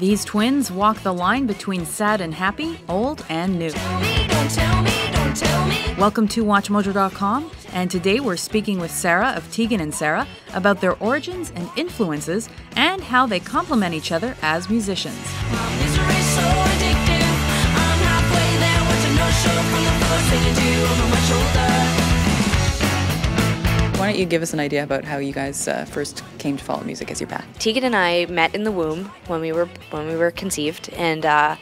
These twins walk the line between sad and happy, old and new. Welcome to WatchMojo.com, and today we're speaking with Sara of Tegan and Sara about their origins and influences and how they complement each other as musicians. Why don't you give us an idea about how you guys first came to follow music as your path? Tegan and I met in the womb when we were conceived, and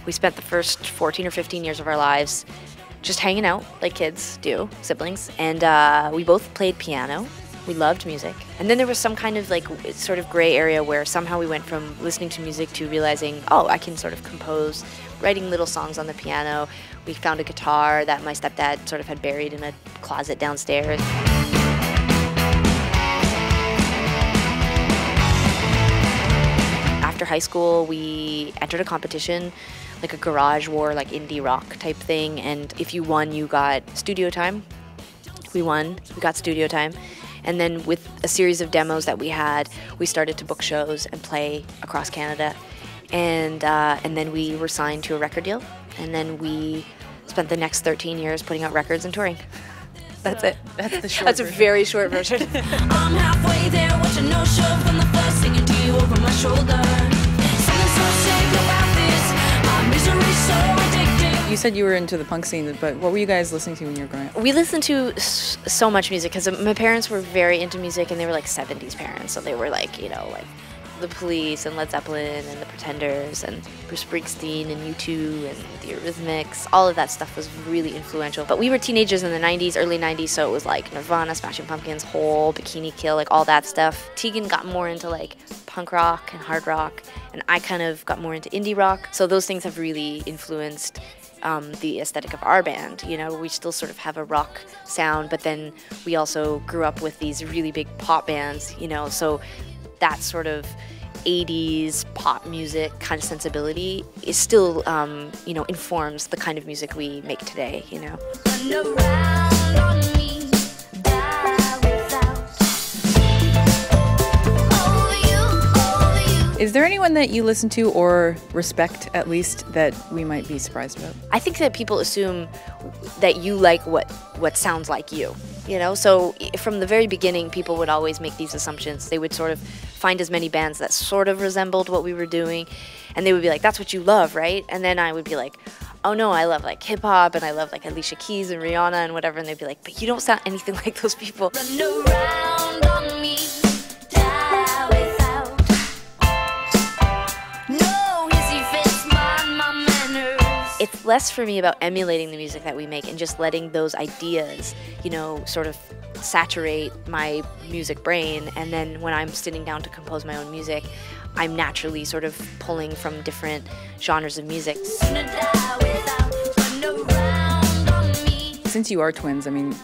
we spent the first 14 or 15 years of our lives just hanging out like kids do, siblings, and we both played piano. We loved music. And then there was some kind of like sort of gray area where somehow we went from listening to music to realizing, oh, I can sort of compose, writing little songs on the piano. We found a guitar that my stepdad sort of had buried in a closet downstairs. After high school, we entered a competition, like a garage war, like indie rock type thing, and if you won, you got studio time. We won, we got studio time, and then with a series of demos that we had, we started to book shows and play across Canada, and then we were signed to a record deal, and then we spent the next 13 years putting out records and touring. That's it. That's the short That's version. a very short version. I'm halfway there, watching no show from the first, singing to you over my shoulder. Singing so safe about this, my misery's so addictive. You said you were into the punk scene, but what were you guys listening to when you were growing up? We listened to so much music because my parents were very into music, and they were like 70s parents, so they were like, you know, like the Police and Led Zeppelin and the Pretenders and Bruce Springsteen and U2 and the Eurythmics. All of that stuff was really influential. But we were teenagers in the 90s, early 90s, so it was like Nirvana, Smashing Pumpkins, Hole, Bikini Kill, like all that stuff. Tegan got more into like punk rock and hard rock, and I kind of got more into indie rock. So those things have really influenced the aesthetic of our band. You know, we still sort of have a rock sound, but then we also grew up with these really big pop bands, you know, so that sort of 80s pop music kind of sensibility is still, you know, informs the kind of music we make today, you know. Is there anyone that you listen to or respect, at least, that we might be surprised about? I think that people assume that you like what sounds like you, you know? So from the very beginning, people would always make these assumptions. They would sort of find as many bands that sort of resembled what we were doing, and they would be like, that's what you love, right? And then I would be like, oh no, I love like hip hop, and I love like Alicia Keys and Rihanna and whatever, and they'd be like, but you don't sound anything like those people. Run around on me, die without. No hissy fits, mind my manners. It's less for me about emulating the music that we make and just letting those ideas, you know, sort of saturate my music brain, and then when I'm sitting down to compose my own music, I'm naturally sort of pulling from different genres of music. Since you are twins, I mean,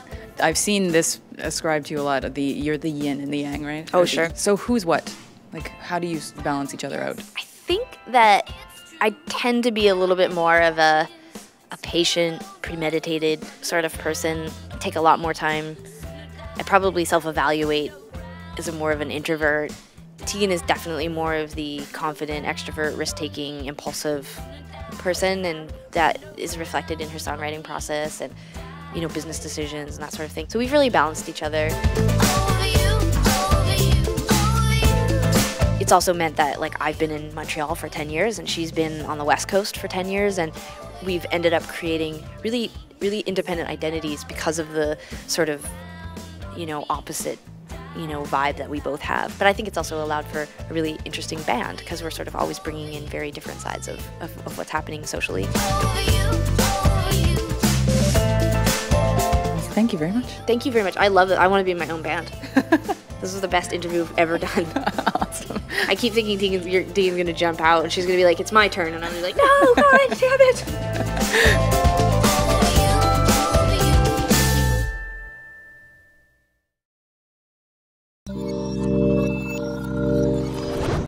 I've seen this ascribed to you a lot. You're the yin and the yang, right? Oh, sure. So who's what? Like, how do you balance each other out? I think that I tend to be a little bit more of a patient, premeditated sort of person. I take a lot more time. I probably self-evaluate as more of an introvert. Tegan is definitely more of the confident, extrovert, risk-taking, impulsive person, and that is reflected in her songwriting process and, you know, business decisions and that sort of thing. So we've really balanced each other. It's also meant that, like, I've been in Montreal for 10 years and she's been on the West Coast for 10 years, and we've ended up creating really, really independent identities because of the sort of, you know, opposite, you know, vibe that we both have. But I think it's also allowed for a really interesting band because we're sort of always bringing in very different sides of what's happening socially. Thank you very much. Thank you very much. I love it. I want to be in my own band. This was the best interview I've ever done. Awesome. I keep thinking Tegan's going to jump out and she's going to be like, it's my turn. And I'm going to be like, no, God, damn it.